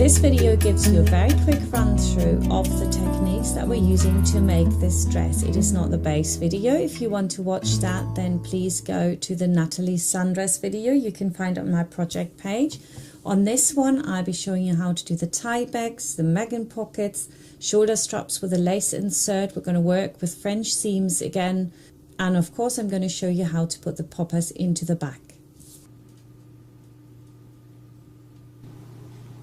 This video gives you a very quick run through of the techniques that we're using to make this dress. It is not the base video. If you want to watch that, then please go to the Natalie sundress video. You can find it on my project page. On this one, I'll be showing you how to do the tie backs, the Megan pockets, shoulder straps with a lace insert. We're going to work with French seams again. And of course, I'm going to show you how to put the poppers into the back.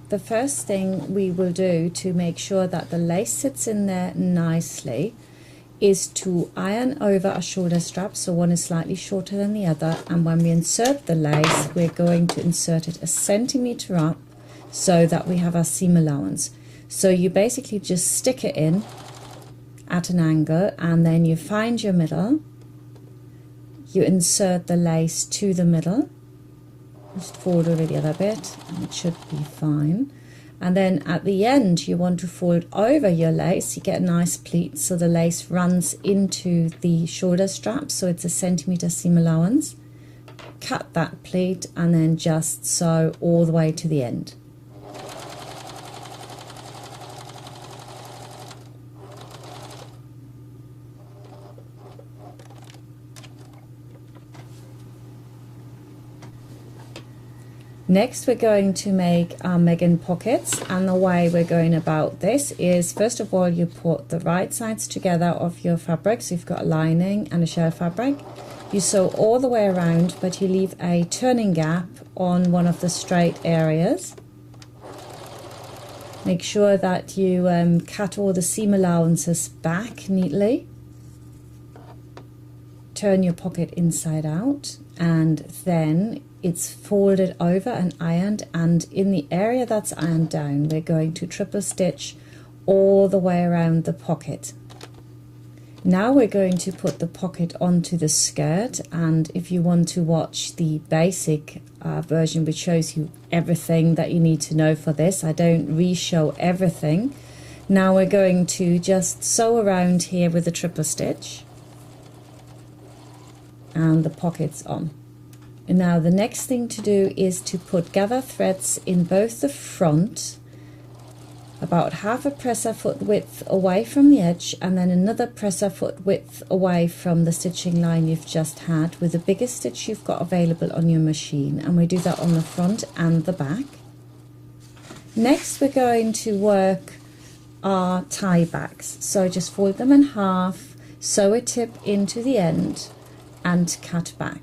The first thing we will do to make sure that the lace sits in there nicely is to iron over our shoulder strap, so one is slightly shorter than the other, and when we insert the lace we're going to insert it 1 centimeter up so that we have our seam allowance. So you basically just stick it in at an angle and then you find your middle, you insert the lace to the middle, just fold over the other bit and it should be fine. And then at the end you want to fold over your lace. You get a nice pleat so the lace runs into the shoulder strap, so it's 1 centimeter seam allowance. Cut that pleat and then just sew all the way to the end. Next we're going to make our Megan pockets, and the way we're going about this is, first of all, you put the right sides together of your fabric, so you've got a lining and a shell fabric. You sew all the way around, but you leave a turning gap on one of the straight areas. Make sure that you cut all the seam allowances back neatly. Turn your pocket inside out, and then it's folded over and ironed, and in the area that's ironed down we're going to triple stitch all the way around the pocket. Now we're going to put the pocket onto the skirt, and if you want to watch the basic version which shows you everything that you need to know for this, I don't re-show everything. Now we're going to just sew around here with a triple stitch and the pocket's on. And now the next thing to do is to put gather threads in both the front, about half a presser foot width away from the edge, and then another presser foot width away from the stitching line you've just had with the biggest stitch you've got available on your machine, and we do that on the front and the back. Next we're going to work our tie backs, so just fold them in half, sew a tip into the end and cut back.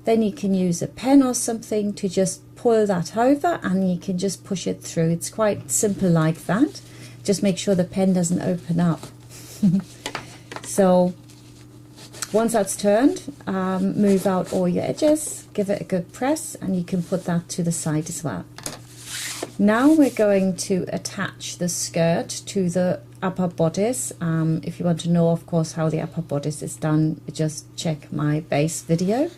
Then you can use a pen or something to just pull that over and you can just push it through. It's quite simple like that. Just make sure the pen doesn't open up. So once that's turned, move out all your edges, give it a good press, and you can put that to the side as well. Now we're going to attach the skirt to the upper bodice. If you want to know, of course, how the upper bodice is done, just check my base video.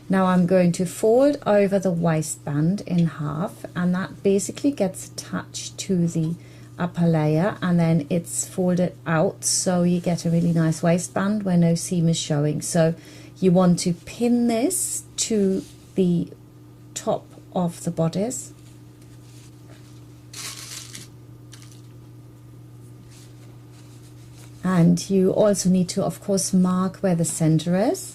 Now I'm going to fold over the waistband in half, and that basically gets attached to the upper layer, and then it's folded out so you get a really nice waistband where no seam is showing. So you want to pin this to the top of the bodice. And you also need to, of course, mark where the center is,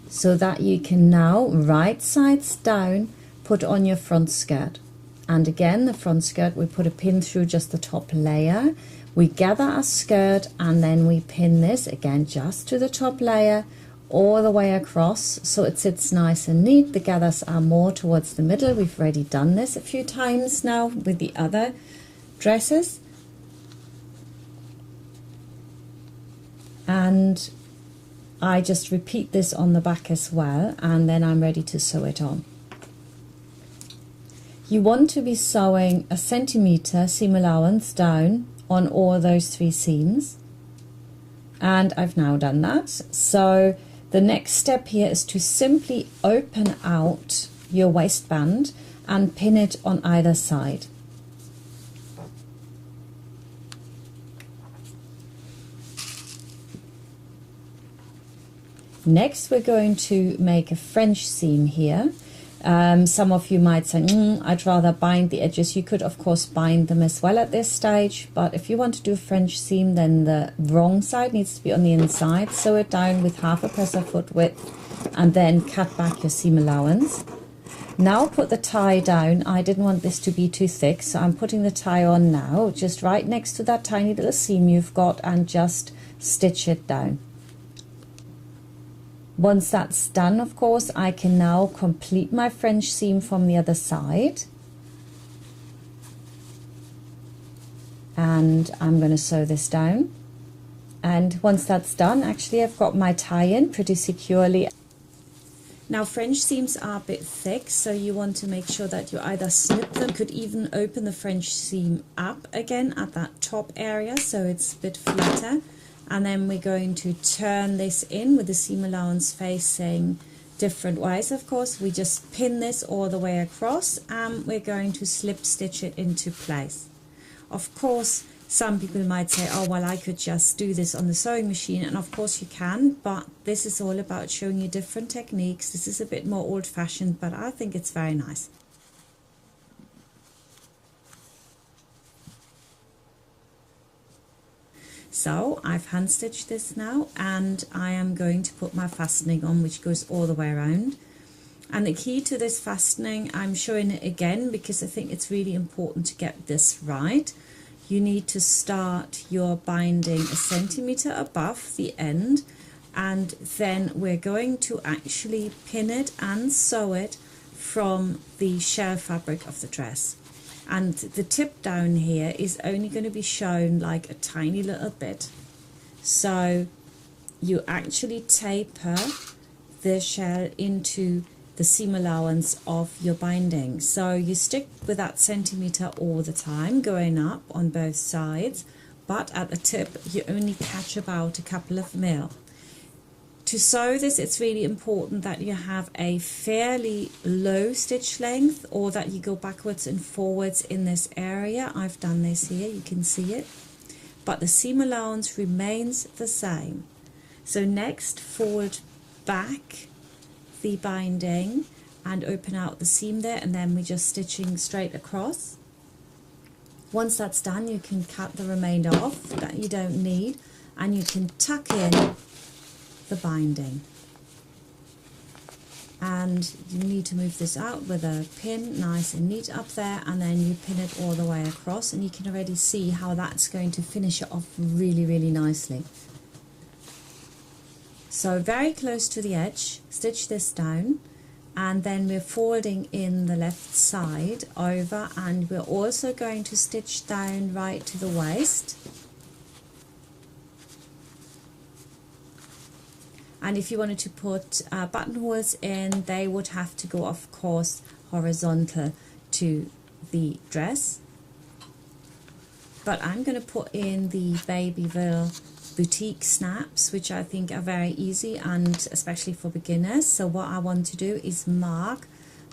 so that you can now, right sides down, put on your front skirt. And again, the front skirt, we put a pin through just the top layer. We gather our skirt and then we pin this, again, just to the top layer, all the way across, so it sits nice and neat. The gathers are more towards the middle. We've already done this a few times now with the other dresses. And I just repeat this on the back as well, and then I'm ready to sew it on. You want to be sewing 1 centimeter seam allowance down on all those 3 seams, and I've now done that. So the next step here is to simply open out your waistband and pin it on either side. Next we're going to make a French seam here. Some of you might say, I'd rather bind the edges. You could of course bind them as well at this stage, but if you want to do a French seam, then the wrong side needs to be on the inside. Sew it down with half a presser foot width and then cut back your seam allowance. Now put the tie down. I didn't want this to be too thick, so I'm putting the tie on now, just right next to that tiny little seam you've got, and just stitch it down. Once that's done, of course, I can now complete my French seam from the other side. And I'm going to sew this down. And once that's done, actually I've got my tie-in pretty securely. Now French seams are a bit thick, so you want to make sure that you either snip them. You could even open the French seam up again at that top area so it's a bit flatter. And then we're going to turn this in with the seam allowance facing different ways. Of course, we just pin this all the way across and we're going to slip stitch it into place. Of course, some people might say, oh, well, I could just do this on the sewing machine, and of course you can, but this is all about showing you different techniques. This is a bit more old-fashioned, but I think it's very nice. So I've hand stitched this now, and I am going to put my fastening on, which goes all the way around. And the key to this fastening, I'm showing it again because I think it's really important to get this right. You need to start your binding a centimetre above the end, and then we're going to actually pin it and sew it from the shell fabric of the dress. And the tip down here is only going to be shown like a tiny little bit. So you actually taper the shell into the seam allowance of your binding. So you stick with that centimetre all the time, going up on both sides, but at the tip you only catch about a couple of mil. To sew this, it's really important that you have a fairly low stitch length, or that you go backwards and forwards in this area. I've done this here, you can see it, but the seam allowance remains the same. So next, fold back the binding and open out the seam there, and then we're just stitching straight across. Once that's done, you can cut the remainder off that you don't need, and you can tuck in the binding. And you need to move this out with a pin, nice and neat up there, and then you pin it all the way across, and you can already see how that's going to finish it off really, really nicely. So very close to the edge, stitch this down, and then we're folding in the left side over, and we're also going to stitch down right to the waist. And if you wanted to put buttonholes in, they would have to go, of course, horizontal to the dress. But I'm going to put in the Babyville boutique snaps, which I think are very easy, and especially for beginners. So what I want to do is mark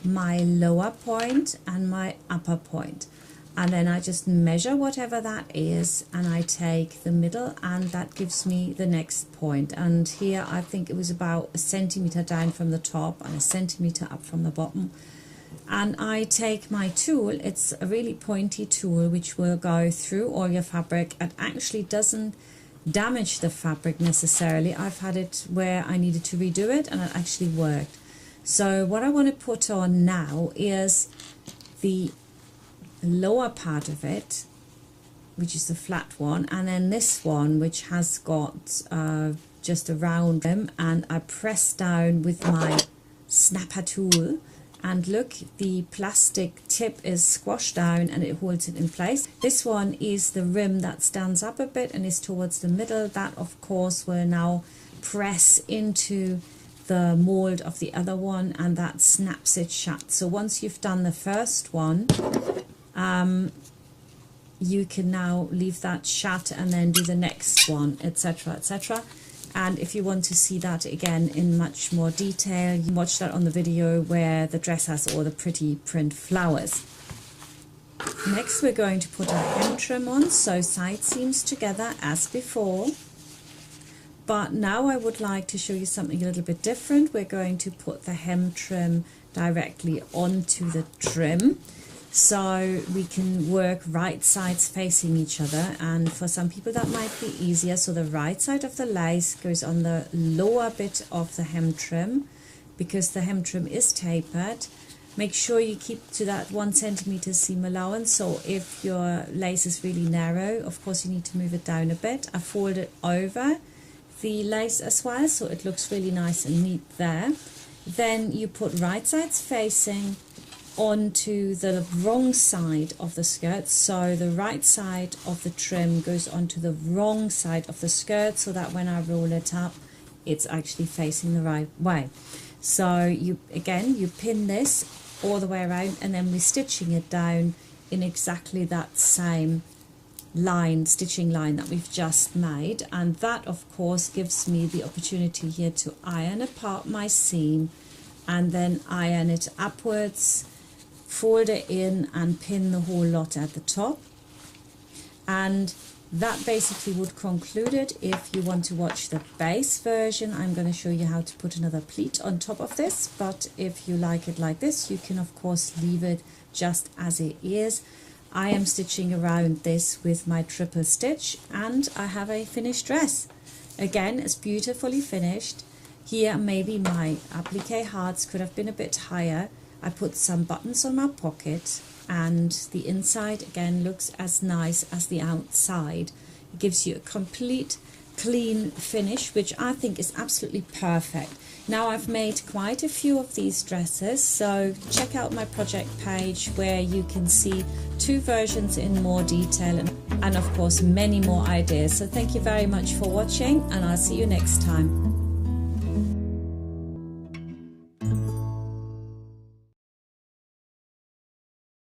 my lower point and my upper point, and then I just measure whatever that is, and I take the middle, and that gives me the next point. And here I think it was about a centimetre down from the top and a centimetre up from the bottom. And I take my tool, it's a really pointy tool which will go through all your fabric. It actually doesn't damage the fabric necessarily. I've had it where I needed to redo it and it actually worked. So what I want to put on now is the lower part of it, which is the flat one, and then this one which has got just a round rim, and I press down with my snapper tool, and look, the plastic tip is squashed down and it holds it in place. This one is the rim that stands up a bit and is towards the middle. That of course will now press into the mold of the other one, and that snaps it shut. So once you've done the first one, you can now leave that shut and then do the next one, etc., etc. And if you want to see that again in much more detail, you can watch that on the video where the dress has all the pretty print flowers. Next we're going to put our hem trim on, so side seams together as before. But now I would like to show you something a little bit different. We're going to put the hem trim directly onto the trim, so we can work right sides facing each other, and for some people that might be easier. So the right side of the lace goes on the lower bit of the hem trim, because the hem trim is tapered. Make sure you keep to that 1 centimeter seam allowance. So if your lace is really narrow, of course you need to move it down a bit. I fold it over the lace as well, so it looks really nice and neat there. Then you put right sides facing onto the wrong side of the skirt, so the right side of the trim goes onto the wrong side of the skirt, so that when I roll it up it's actually facing the right way. So you pin this all the way around, and then we're stitching it down in exactly that same stitching line that we've just made. And that of course gives me the opportunity here to iron apart my seam and then iron it upwards, fold it in and pin the whole lot at the top. And that basically would conclude it. If you want to watch the base version, I'm going to show you how to put another pleat on top of this, but if you like it like this, you can of course leave it just as it is. I am stitching around this with my triple stitch, and I have a finished dress. Again, it's beautifully finished. Here maybe my applique hearts could have been a bit higher. I put some buttons on my pocket, and the inside again looks as nice as the outside. It gives you a complete clean finish, which I think is absolutely perfect. Now I've made quite a few of these dresses, so check out my project page where you can see 2 versions in more detail and of course many more ideas. So thank you very much for watching, and I'll see you next time.